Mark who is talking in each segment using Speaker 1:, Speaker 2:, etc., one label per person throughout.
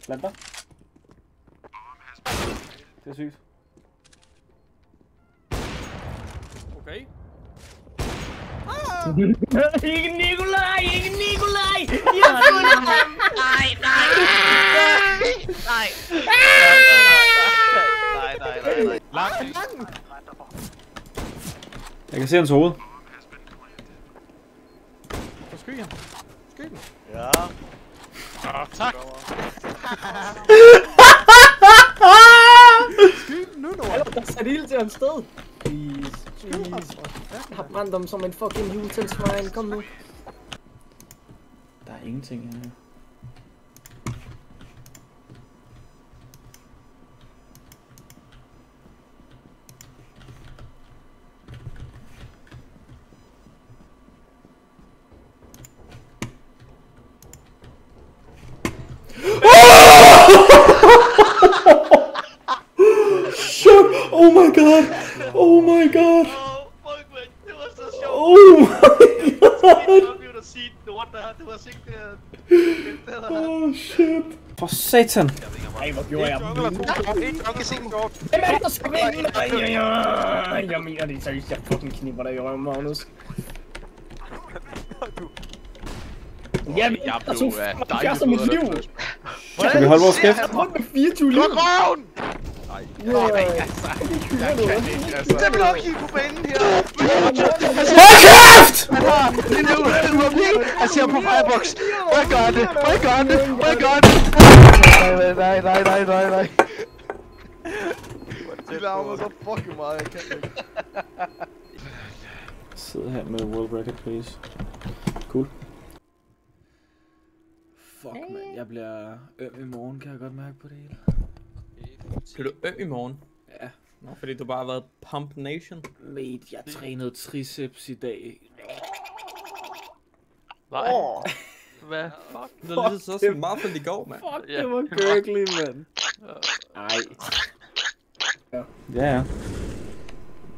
Speaker 1: Planter. Det er sygt.
Speaker 2: Okay.
Speaker 1: Ikke Nikolaj! Ikke Nikolaj!
Speaker 2: Nej.
Speaker 1: Jeg kan se hans hoved.
Speaker 2: Så skyg ham. Skyg den.
Speaker 3: Ja.
Speaker 2: Tak. Skyg den nu, Nord.
Speaker 4: Der sat ild til hans sted. Please. Jeg har brændt dem som en fucking juletælsmine. Kom nu.
Speaker 1: Der er ingenting her. Oh my god! Oh my god!
Speaker 3: Fuck, man. Det var så sjovt.
Speaker 1: Oh my god! Oh shit! For satan!
Speaker 4: Ej, hvor gjorde jeg?
Speaker 3: Hvem
Speaker 4: er det, der skal vinde? Jeg mener det seriøst. Jeg fucking knipper dig i røven, Magnus. Jamen, jeg tog 75 af mit liv.
Speaker 1: Skal vi holde vores kæft?
Speaker 4: Jeg har rundt med 24 liv.
Speaker 3: Nej, jeg kan ikke, altså. Det er Blocky på banen her.
Speaker 1: Hold kæft!
Speaker 3: Han har han ser på firebox. Hvad gør det? Nej. De larmer så fucking meget, jeg kan ikke.
Speaker 1: Sid her med world record, please. Cool. Fuck, man. Jeg bliver øm i morgen, kan jeg godt mærke på det hele.
Speaker 2: Bliver du øm i morgen?
Speaker 1: Ja.
Speaker 2: Nå, fordi du bare har været Pump Nation.
Speaker 1: Mate, jeg trænede triceps i dag.
Speaker 5: Nej. Hvad? Fuck.
Speaker 2: Det er lige så meget for de går, mand.
Speaker 1: Fuck, det var gurgly, mand. Ej. Ja.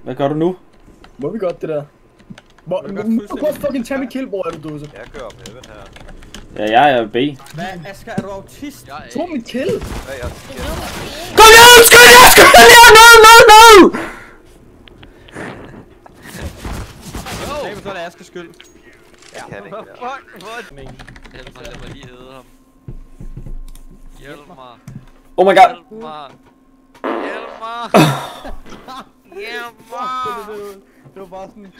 Speaker 1: Hvad gør du nu?
Speaker 4: Må vi godt det der? Du kan fucking tage mit kill, hvor er du dåse?
Speaker 3: Jeg kører op heaven her.
Speaker 1: Ja, jeg er B.
Speaker 2: Hvad, Asger, er du autist?
Speaker 4: Tog mit kill!
Speaker 3: Hvad jeg siger?
Speaker 1: Kom hjem! Skyd jer! No!
Speaker 2: Nej, så er det Asgers skyld.
Speaker 3: Jeg kan ikke mere.
Speaker 5: Fuck, what? Hjælp mig, lad mig lige æde ham. Hjælp mig.
Speaker 1: Oh my god!
Speaker 5: Hjælp mig.
Speaker 2: Det var bare sådan...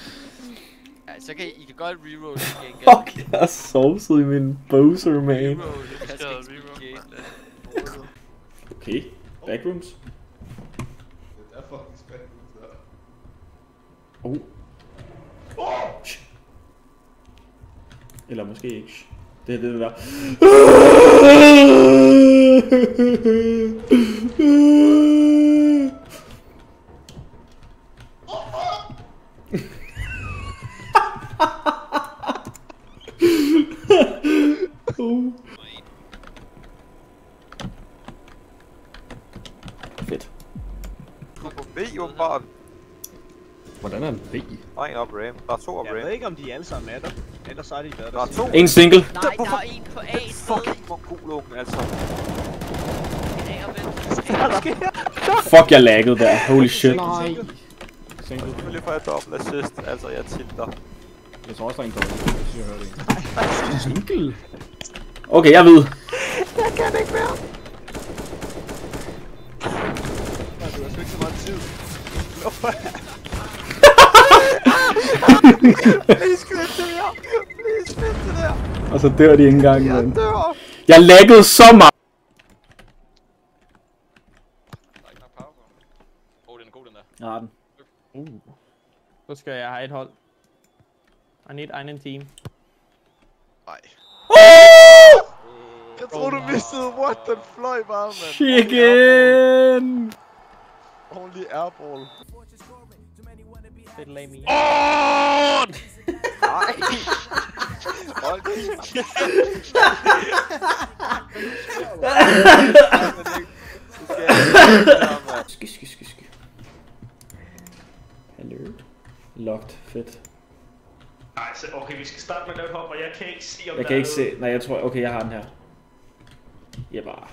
Speaker 5: Ja, så kan I kan godt reroll igen.
Speaker 1: Fuck, jeg har sovset i min Bowser, man.
Speaker 5: Reroll, jeg skal reroll.
Speaker 1: Okay, backrooms.
Speaker 3: Det er fucking spændende der.
Speaker 1: Oh. Eller måske ikke. Det er det der. Fedt.
Speaker 3: Du er på B, åbenbart.
Speaker 1: Hvordan er det B?
Speaker 3: Der er en op Ram. Der er to op Ram.
Speaker 6: Jeg ved ikke om de alle sammen er der. Ellers er de der.
Speaker 3: Der er to.
Speaker 1: En single.
Speaker 5: Nej, der er en på A.
Speaker 3: Fucking mongolungen, altså.
Speaker 1: Fuck, jeg laggede der. Holy shit.
Speaker 4: Nej.
Speaker 1: Single.
Speaker 3: Selvfølgelig får jeg dobbelt assist. Altså, jeg tilter.
Speaker 1: Jeg tror også, der er en dårlig. Jeg hører det ikke. Single? Okay, jeg ved.
Speaker 3: Jeg kan ikke mere. Du har sgu ikke så meget tid. Please kvit det der. Please kvit det der.
Speaker 1: Og så dør de ikke engang,
Speaker 3: Jeg
Speaker 1: mand.
Speaker 3: dør.
Speaker 1: Jeg laggede så meget.
Speaker 5: Der er ikke nok power på. Den er god, den der.
Speaker 1: Jeg har den.
Speaker 2: Så skal jeg have et hold. I need einen team.
Speaker 3: Nej. Jeg tror du mistede. What? Den fløj bare, mand.
Speaker 1: Chicken!
Speaker 3: Only airball.
Speaker 2: Fedt lag me.
Speaker 3: On! Nej. Hold kæft.
Speaker 1: Sky. Hello. Locked. Fedt.
Speaker 6: Nej, så okay, vi skal starte med at hop, og jeg kan ikke se om
Speaker 1: Jeg kan ikke se. Nej, jeg tror... Okay, jeg har den her. Jeg bare...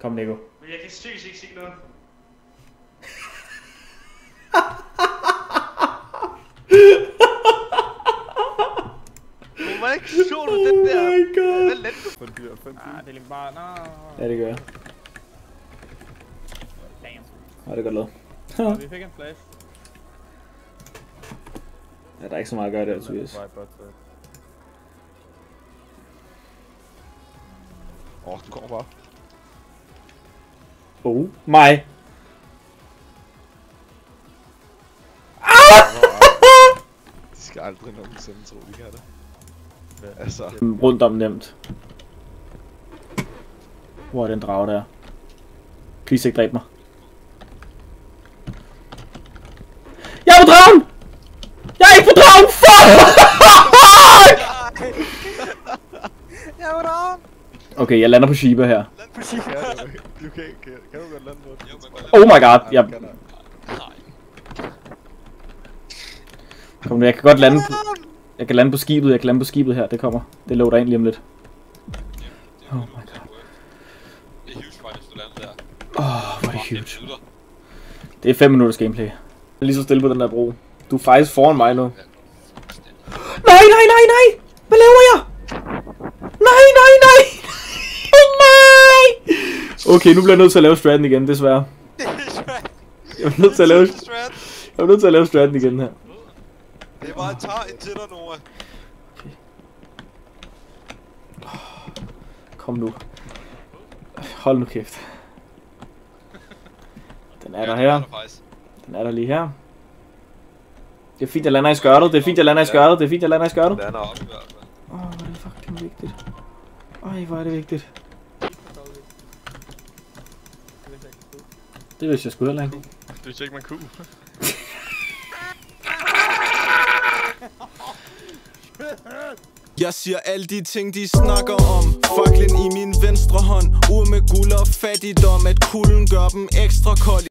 Speaker 1: Kom, Nico.
Speaker 6: Men jeg kan seriøst ikke se noget.
Speaker 3: Hvordan ikke så du den der?
Speaker 1: Oh my god.
Speaker 3: Hvad landte du?
Speaker 2: Ah, det er lige bare... Nå.
Speaker 1: Ja, det gør jeg.
Speaker 2: Damn.
Speaker 1: Ja, det er godt lavet.
Speaker 2: Vi fik en flash.
Speaker 1: Ja, der er ikke så meget at gøre der, Tobias.
Speaker 3: Du kommer bare.
Speaker 1: Oh my.
Speaker 3: De skal aldrig nogensinde tro, de kan det. Altså.
Speaker 1: Rundt om nemt. Hvor er den drage der? Please ikke dræb mig. Jeg er på dragen! Jeg er ikke på dragen! Fuck!
Speaker 3: Jeg er på dragen!
Speaker 1: Okay, jeg lander på Shiba her.
Speaker 3: Land på Shiba. Kan du godt lande på det?
Speaker 1: Oh my god, Kom nu, jeg kan godt lande på... Jeg kan lande på skibet, jeg kan lande på skibet her, det kommer. Det loader ind lige om lidt. Oh my god.
Speaker 5: Det er huge faktisk, du lander der.
Speaker 1: Hvor er det huge. Det er 5 minutters gameplay. Jeg er lige så stille på den der bro. Du er faktisk foran mig nu. Nej! Hvad laver jeg? Nej! Nej! Okay, nu bliver jeg nødt til at lave straten igen, desværre. Jeg er nødt til at lave straten igen her.
Speaker 3: Det er bare tager en til dig, Nora.
Speaker 1: Okay. Kom nu. Hold nu kæft. Den er der her. Den er der lige her. Det er fint, jeg lander i skørtet. Det er fint, jeg lander i skørtet. Det lander op i hvert fald. Hvor er det fucking vigtigt. Hvor er det vigtigt. Det vidste jeg sgu heller ikke.
Speaker 3: Det vidste ikke, man kunne.
Speaker 7: Jeg siger alle de ting, de snakker om. Faklen i min venstre hånd. Ur med guld og fattigdom. At kulden gør dem ekstra kold.